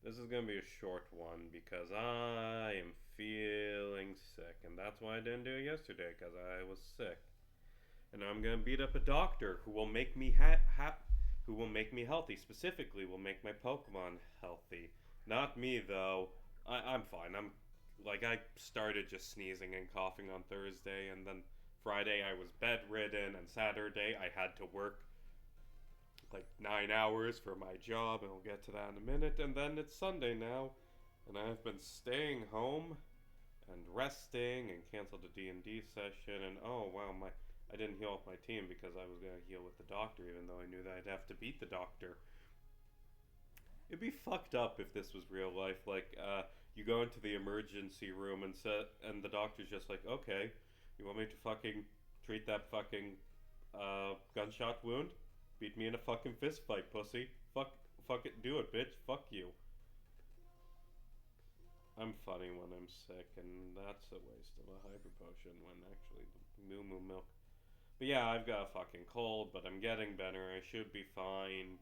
This is gonna be a short one because I am feeling sick, and that's why I didn't do it yesterday because I was sick. And I'm gonna beat up a doctor who will make me who will make me healthy. Specifically, will make my Pokemon healthy. Not me though. I'm fine. I'm like I started just sneezing and coughing on Thursday, and then Friday I was bedridden, and Saturday I had to work like 9 hours for my job, and we'll get to that in a minute. And then it's Sunday now, and I've been staying home and resting, and canceled the D&D session. And oh wow, my I didn't heal up my team because I was gonna heal with the doctor, even though I knew that I'd have to beat the doctor. It'd be fucked up if this was real life. Like, you go into the emergency room and the doctor's just like, okay, you want me to fucking treat that fucking gunshot wound? Beat me in a fucking fist fight, pussy. Fuck it, do it, bitch. Fuck you. I'm funny when I'm sick, and that's a waste of a hyper potion when actually the moo moo milk. But yeah, I've got a fucking cold, but I'm getting better. I should be fine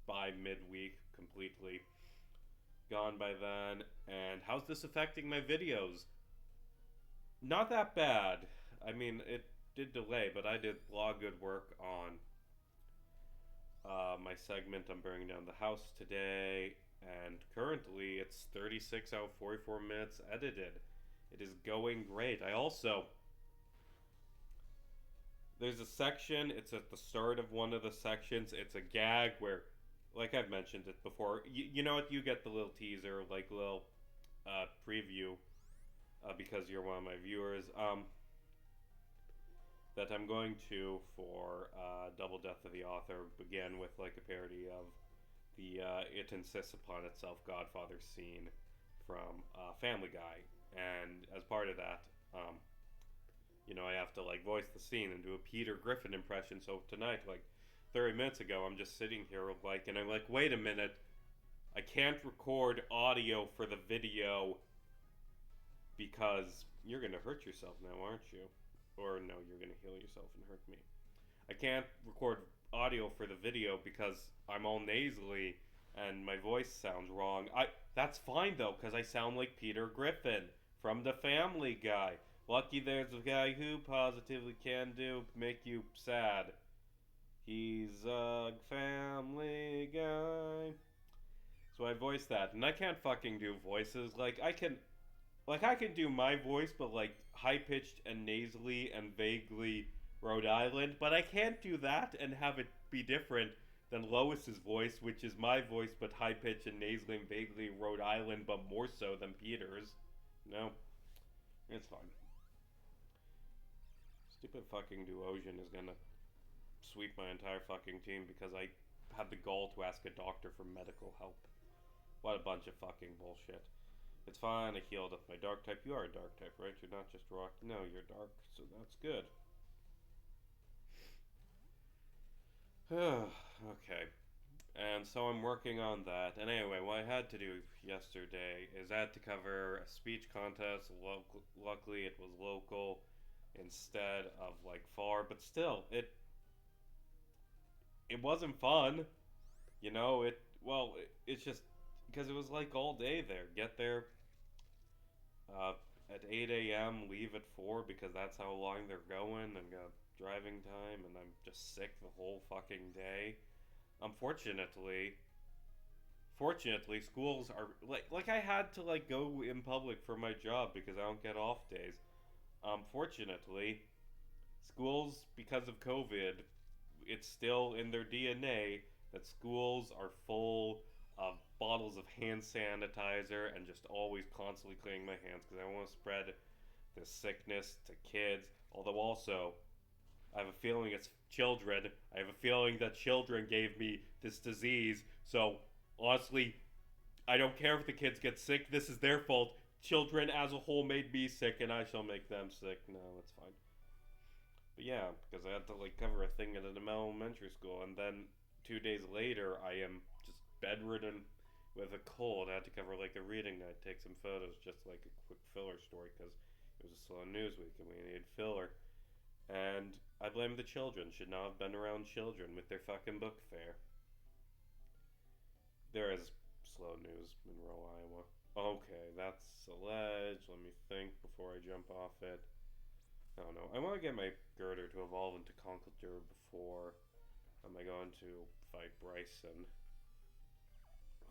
by midweek, completely gone by then. And how's this affecting my videos? Not that bad. I mean, it did delay, but I did a lot of good work on my segment on burning down the house today, and currently it's 36 out of 44 minutes edited. It is going great. I also there's a section, it's at the start of one of the sections, it's a gag where, like I've mentioned it before, you know what, you get the little teaser, like little preview, because you're one of my viewers, that I'm going to, for Double Death of the Author, begin with like a parody of the It Insists Upon Itself Godfather scene from Family Guy. And as part of that, I have to like voice the scene and do a Peter Griffin impression. So tonight, like 30 minutes ago, I'm just sitting here like, and I'm like, wait a minute, I can't record audio for the video because you're gonna hurt yourself now, aren't you? Or no, you're gonna heal yourself and hurt me. I can't record audio for the video because I'm all nasally and my voice sounds wrong. That's fine though, because I sound like Peter Griffin from the Family Guy. Lucky there's a guy who positively can make you sad. He's a Family Guy. So I voice that, and I can't fucking do voices. I can do my voice, but like high pitched and nasally and vaguely Rhode Island. But I can't do that and have it be different than Lois's voice, which is my voice, but high pitched and nasally and vaguely Rhode Island, but more so than Peter's. No, it's fine. Stupid fucking Duosian is gonna sweep my entire fucking team because I had the gall to ask a doctor for medical help. What a bunch of fucking bullshit. It's fine, I healed up my dark type. You are a dark type, right? You're not just rock. No, you're dark, so that's good. Okay. And so I'm working on that. And anyway, what I had to do yesterday is I had to cover a speech contest. Luckily, it was local instead of like far, but still, it wasn't fun. It's just because it was like all day there. Get there uh, at 8 a.m., leave at 4 because that's how long they're going, and got driving time, and I'm just sick the whole fucking day. Unfortunately, schools are like I had to like go in public for my job because I don't get off days. Fortunately, schools, because of COVID, it's still in their DNA that schools are full of bottles of hand sanitizer and just always constantly cleaning my hands because I don't want to spread this sickness to kids. Although, also, I have a feeling it's children. I have a feeling that children gave me this disease. So, honestly, I don't care if the kids get sick. This is their fault. Children as a whole made me sick, and I shall make them sick. No, it's fine. But yeah, because I had to like cover a thing at an elementary school, and then 2 days later, I am just bedridden with a cold. I had to cover like a reading night, take some photos, just like a quick filler story, because it was a slow news week and we needed filler. And I blame the children. Should not have been around children with their fucking book fair. There is slow news, Monroe, Iowa. Okay, that's a ledge. Let me think before I jump off it. I don't know. I want to get my girder to evolve into Conkeldurr before I go on to fight Bryson.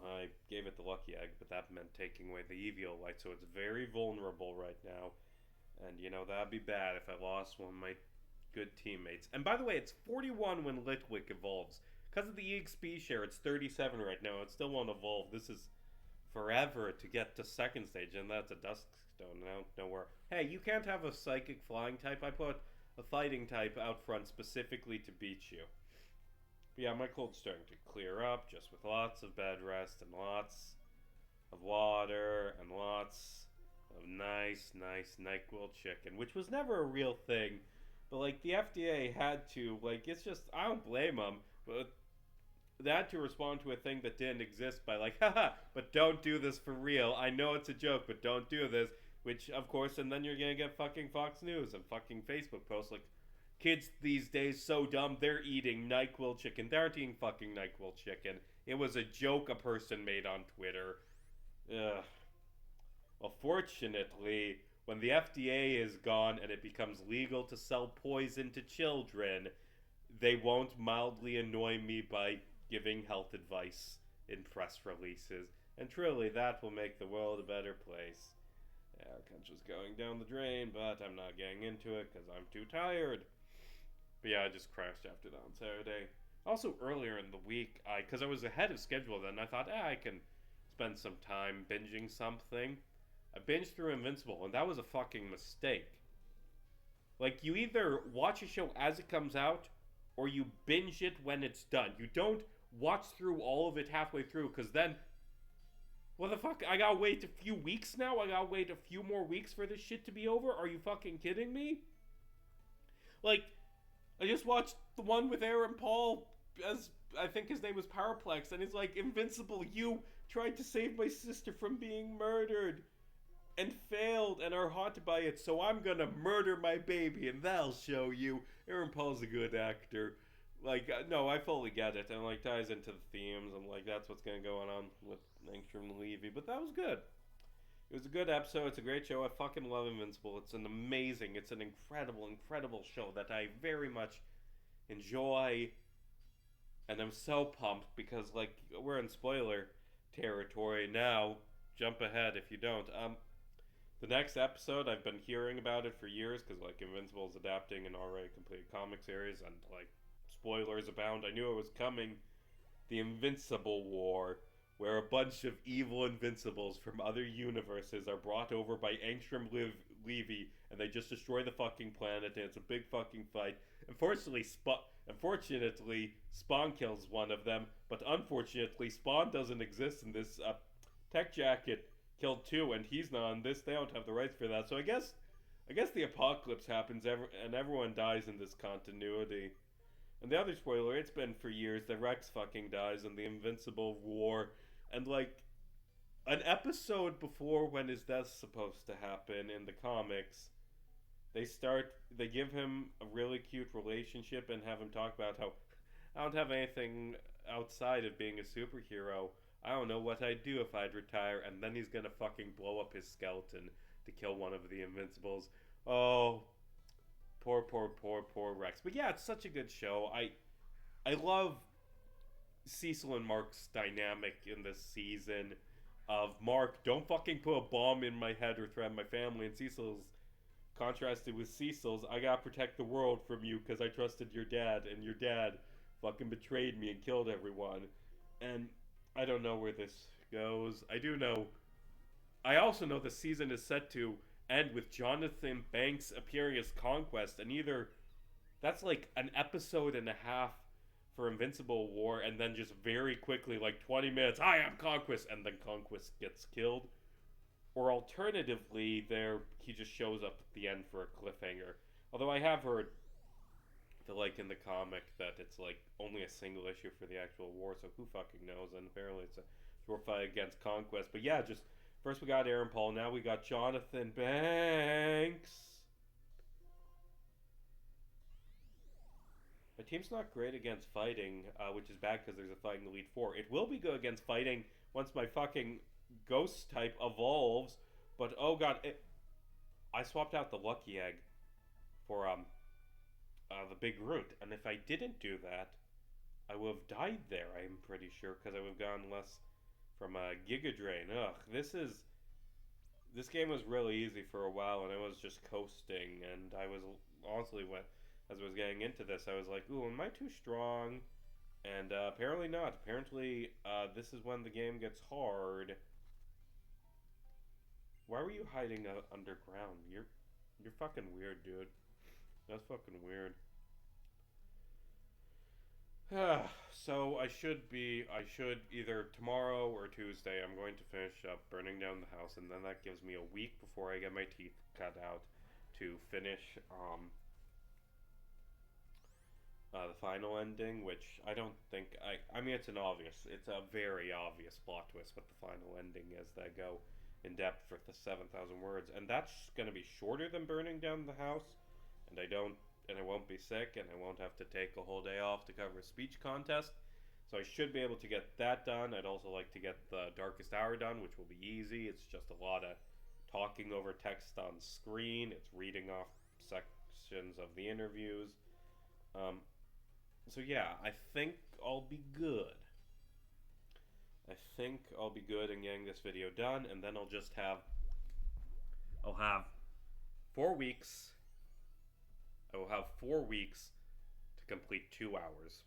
I gave it the lucky egg, but that meant taking away the Eviolite, so it's very vulnerable right now. And, that'd be bad if I lost one of my good teammates. And by the way, it's 41 when Litwick evolves. Because of the EXP share, it's 37 right now. It still won't evolve. This is forever to get to second stage, and that's a Duskstone. I don't know where. Hey, you can't have a Psychic Flying type. I put a Fighting type out front specifically to beat you. But yeah, my cold's starting to clear up just with lots of bed rest and lots of water and lots of nice NyQuil chicken, which was never a real thing. But, the FDA had to, it's just, I don't blame them, but they had to respond to a thing that didn't exist by, haha, but don't do this for real. I know it's a joke, but don't do this. Which, of course, and then you're gonna get fucking Fox News and fucking Facebook posts kids these days so dumb, they're eating NyQuil chicken. They aren't eating fucking NyQuil chicken. It was a joke a person made on Twitter. Ugh. Well, fortunately, when the FDA is gone and it becomes legal to sell poison to children, they won't mildly annoy me by giving health advice in press releases. And truly, that will make the world a better place. Yeah, our country's going down the drain, but I'm not getting into it because I'm too tired. But yeah, I just crashed after that on Saturday. Also, earlier in the week, because I was ahead of schedule then, I thought, I can spend some time binging something. I binged through Invincible, and that was a fucking mistake. You either watch a show as it comes out, or you binge it when it's done. You don't watch through all of it halfway through, because then, what the fuck? I gotta wait a few weeks now? I gotta wait a few more weeks for this shit to be over? Are you fucking kidding me? I just watched the one with Aaron Paul, as I think his name was Powerplex, and it's Invincible, you tried to save my sister from being murdered and failed and are haunted by it, so I'm gonna murder my baby and that'll show you. Aaron Paul's a good actor. No, I fully get it, and ties into the themes, and that's what's gonna go on with Angstrom Levy. But that was good. It was a good episode. It's a great show. I fucking love Invincible. It's an incredible show that I very much enjoy, and I'm so pumped because we're in spoiler territory now. Jump ahead if you don't. The next episode, I've been hearing about it for years because Invincible is adapting an already completed comic series, and spoilers abound. I knew it was coming. The Invincible War, where a bunch of evil Invincibles from other universes are brought over by Angstrom Levy, and they just destroy the fucking planet, and it's a big fucking fight. Unfortunately, Spawn kills one of them, but unfortunately, Spawn doesn't exist in this. Tech Jacket killed two, and he's not on this. They don't have the rights for that, so I guess the apocalypse happens, and everyone dies in this continuity. And the other spoiler, it's been for years that Rex fucking dies in the Invincible War. And an episode before when his death's supposed to happen in the comics, they give him a really cute relationship and have him talk about how I don't have anything outside of being a superhero. I don't know what I'd do if I'd retire, and then he's gonna fucking blow up his skeleton to kill one of the Invincibles. Oh, poor Rex. But yeah, it's such a good show. I love Cecil and Mark's dynamic in this season of Mark, don't fucking put a bomb in my head or threaten my family, and Cecil's contrasted with Cecil's, I gotta protect the world from you because I trusted your dad, and your dad fucking betrayed me and killed everyone. And I don't know where this goes. I also know the season is set to end with Jonathan Banks appearing as Conquest, and either that's an episode and a half for Invincible War, and then just very quickly, 20 minutes, I am Conquest, and then Conquest gets killed. Or alternatively, he just shows up at the end for a cliffhanger. Although I have heard that, in the comic, that it's, only a single issue for the actual war, so who fucking knows, and apparently it's a short fight against Conquest. But yeah, just, first we got Aaron Paul, now we got Jonathan Banks. My team's not great against fighting, which is bad because there's a fighting Elite Four. It will be good against fighting once my fucking ghost type evolves. But oh god, I swapped out the lucky egg for the big root, and if I didn't do that, I would have died there. I'm pretty sure because I would have gotten less from a Giga Drain. Ugh, this game was really easy for a while, and I was just coasting. And I was honestly, when as I was getting into this, I was like, "Ooh, am I too strong?" And apparently not. Apparently, this is when the game gets hard. Why were you hiding underground? You're fucking weird, dude. That's fucking weird. So I should either tomorrow or Tuesday, I'm going to finish up burning down the house, and then that gives me a week before I get my teeth cut out to finish the final ending, which I don't think I mean, it's a very obvious plot twist what the final ending is. That go in depth for the 7,000 words, and that's going to be shorter than burning down the house, and I won't be sick, and I won't have to take a whole day off to cover a speech contest. So I should be able to get that done. I'd also like to get the Darkest Hour done, which will be easy. It's just a lot of talking over text on screen. It's reading off sections of the interviews. So yeah, I think I'll be good. I think I'll be good in getting this video done, and then I'll have 4 weeks. I will have 4 weeks to complete 2 hours.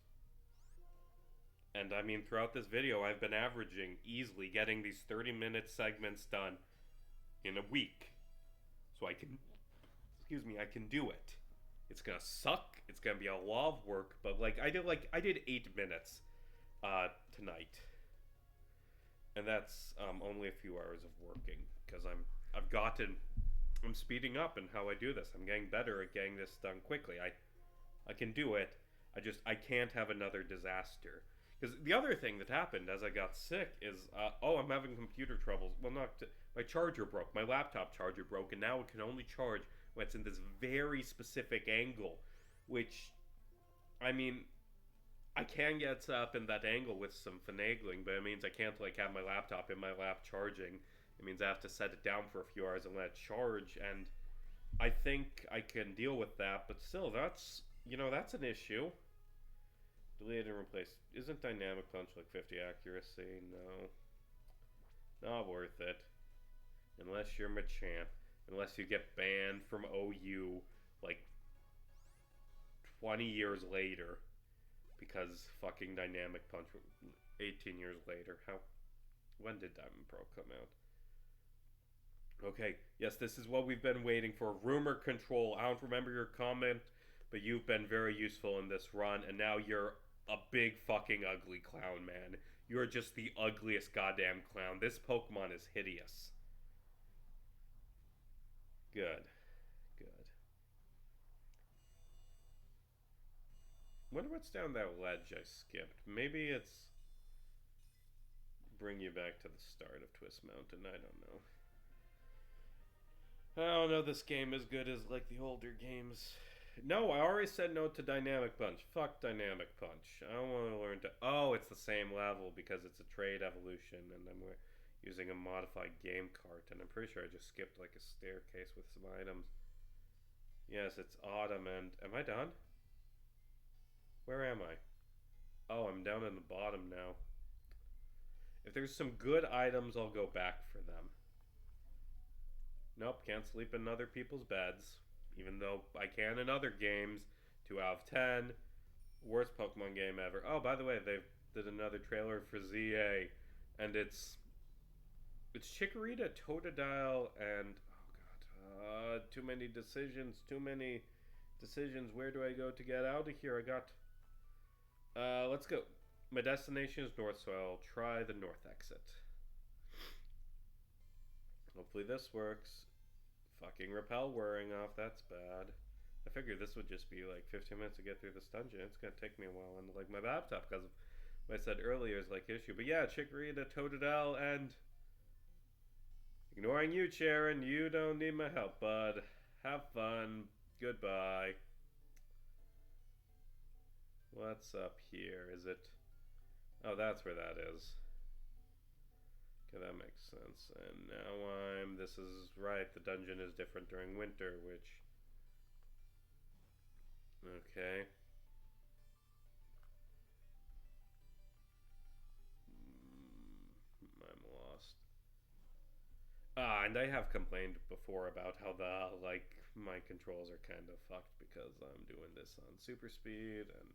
And I mean, throughout this video, I've been averaging easily getting these 30-minute segments done in a week. So I can do it. It's gonna suck. It's gonna be a lot of work, but I did 8 minutes tonight, and that's only a few hours of working because I'm speeding up in how I do this. I'm getting better at getting this done quickly. I can do it. I can't have another disaster. Because the other thing that happened as I got sick is, I'm having computer troubles. Well, my charger broke. My laptop charger broke, and now it can only charge when it's in this very specific angle, which, I mean, I can get up in that angle with some finagling, but it means I can't have my laptop in my lap charging. It means I have to set it down for a few hours and let it charge, and I think I can deal with that, but still, that's an issue. Delete and replace. Isn't dynamic punch like 50 accuracy? No. Not worth it. Unless you're Machamp. Unless you get banned from OU like 20 years later because fucking dynamic punch 18 years later. When did Diamond Pro come out? Okay, yes, this is what we've been waiting for. Rumor control. I don't remember your comment, but you've been very useful in this run, and now you're a big fucking ugly clown, man. You're just the ugliest goddamn clown. This Pokemon is hideous. Good. Good. Wonder what's down that ledge I skipped. Maybe it's bring you back to the start of Twist Mountain. I don't know. I don't know this game as good as like the older games. No, I already said no to Dynamic Punch. Fuck Dynamic Punch. I don't want to learn to... Oh, it's the same level because it's a trade evolution and I'm using a modified game cart, and I'm pretty sure I just skipped like a staircase with some items. Yes, it's autumn, and... Am I done? Where am I? Oh, I'm down in the bottom now. If there's some good items, I'll go back for them. Nope, can't sleep in other people's beds. Even though I can in other games. 2 out of 10. Worst Pokemon game ever. Oh, by the way, they did another trailer for ZA. And it's Chikorita, Totodile, and... Oh, God. Too many decisions. Where do I go to get out of here? I got... let's go. My destination is north, so I'll try the north exit. Hopefully this works. Fucking repel wearing off, that's bad. I figured this would just be like 15 minutes to get through this dungeon. It's gonna take me a while, and like my laptop, because of what I said earlier, is like issue. But yeah, Chikorita, Totodile, and ignoring you, Sharon. You don't need my help, bud. Have fun. Goodbye. What's up here? Is it... Oh, that's where that is. Okay, that makes sense. And now this is right, the dungeon is different during winter, which, okay. I'm lost. And I have complained before about how my controls are kind of fucked because I'm doing this on super speed, and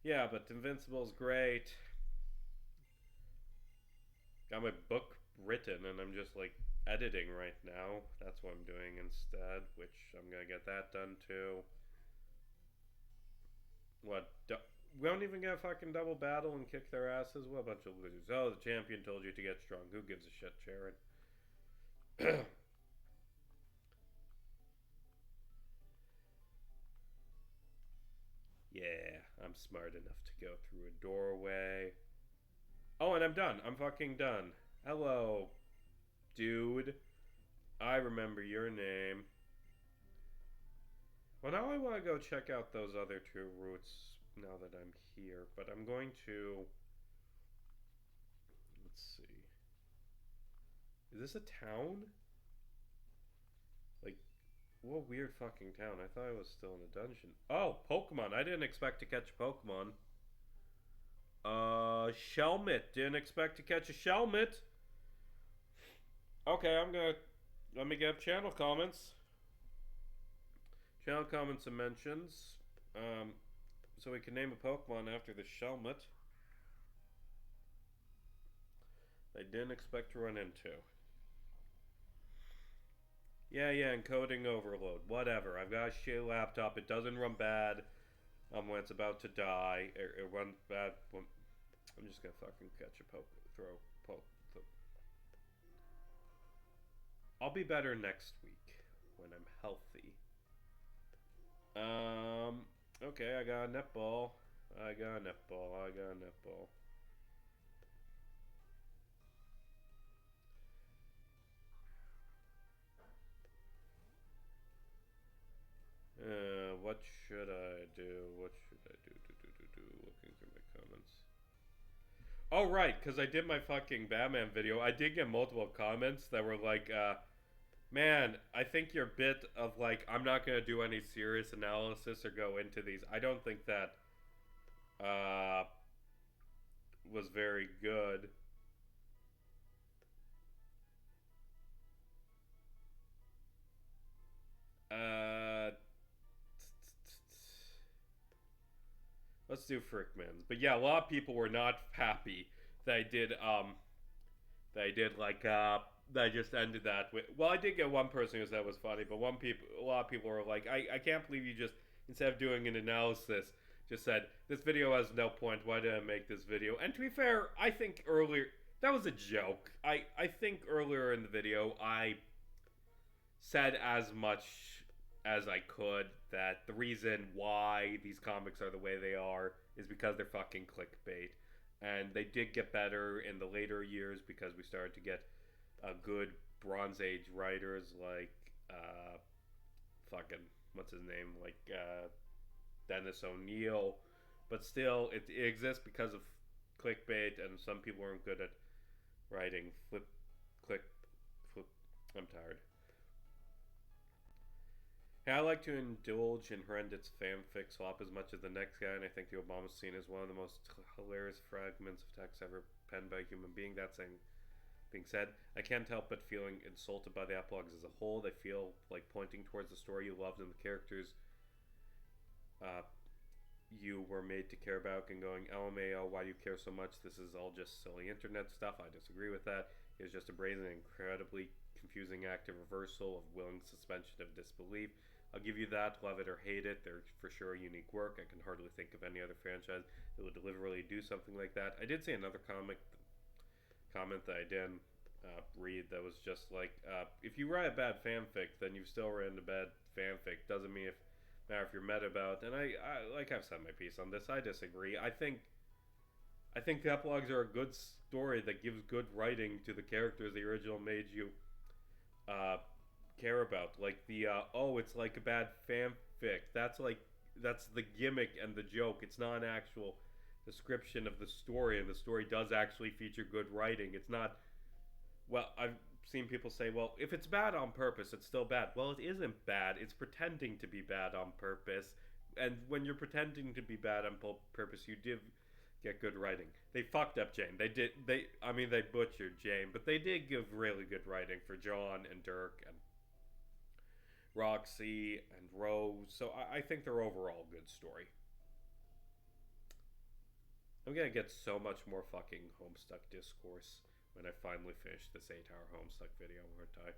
yeah, but Invincible's great. Got my book written and I'm just like editing right now. That's what I'm doing instead, which I'm gonna get that done too. What? We don't even get a fucking double battle and kick their asses? What a bunch of losers. Oh, the champion told you to get strong. Who gives a shit, Sharon? Yeah, I'm smart enough to go through a doorway. Oh, and I'm done. I'm fucking done. Hello, dude. I remember your name. Well, now I want to go check out those other two routes now that I'm here, but I'm going to. Let's see. Is this a town? Like, what weird fucking town? I thought I was still in a dungeon. Oh, Pokemon. I didn't expect to catch a Pokemon. Shelmet. Didn't expect to catch a Shelmet. Okay, I'm gonna. Let me get channel comments. Channel comments and mentions. So we can name a Pokemon after the Shelmet. I didn't expect to run into. Yeah, encoding overload. Whatever. I've got a shitty laptop. It doesn't run bad when it's about to die. It runs bad when... I'm just gonna fucking catch a poke. I'll be better next week when I'm healthy. Okay, I got a netball. I got a netball. What should I do? Looking through my comments. Oh, right, because I did my fucking Batman video. I did get multiple comments that were like, man, I think your bit of like, I'm not going to do any serious analysis or go into these. I don't think that was very good. Let's do Frickmans. But yeah, a lot of people were not happy that I did that I just ended that with. Well, I did get one person who said it was funny, but a lot of people were like, I can't believe you just, instead of doing an analysis, just said this video has no point. Why did I make this video? And to be fair, I think earlier that was a joke. I think earlier in the video I said as much as I could that the reason why these comics are the way they are is because they're fucking clickbait. And they did get better in the later years because we started to get good Bronze Age writers like fucking what's his name, like Dennis O'Neil. But still, it exists because of clickbait, and some people aren't good at writing click. I'm tired. Hey, I like to indulge in horrendous fanfic swap as much as the next guy, and I think the Obama scene is one of the most hilarious fragments of text ever penned by a human being. That saying being said, I can't help but feeling insulted by the epilogues as a whole. They feel like pointing towards the story you loved and the characters you were made to care about, and going, LMAO, why do you care so much? This is all just silly internet stuff. I disagree with that. It was just a brazen and incredibly confusing active reversal of willing suspension of disbelief. I'll give you that, love it or hate it. They're for sure a unique work. I can hardly think of any other franchise that would deliberately do something like that. I did see another comment that I didn't read that was just like, if you write a bad fanfic, then you've still written a bad fanfic. Doesn't mean matter if you're meta about. And I like I've said my piece on this. I disagree. I think the epilogues are a good story that gives good writing to the characters the original made you care about. Like the it's like a bad fanfic. That's the gimmick and the joke. It's not an actual description of the story, and the story does actually feature good writing. It's not Well, I've seen people say, well, if it's bad on purpose, it's still bad. Well, it isn't bad. It's pretending to be bad on purpose. And when you're pretending to be bad on purpose, you did get good writing. They fucked up Jane. They did. They butchered Jane, but they did give really good writing for John and Dirk and Roxy and Rose. So I think they're overall good story. I'm gonna get so much more fucking Homestuck discourse when I finally finish this 8-hour Homestuck video, aren't I?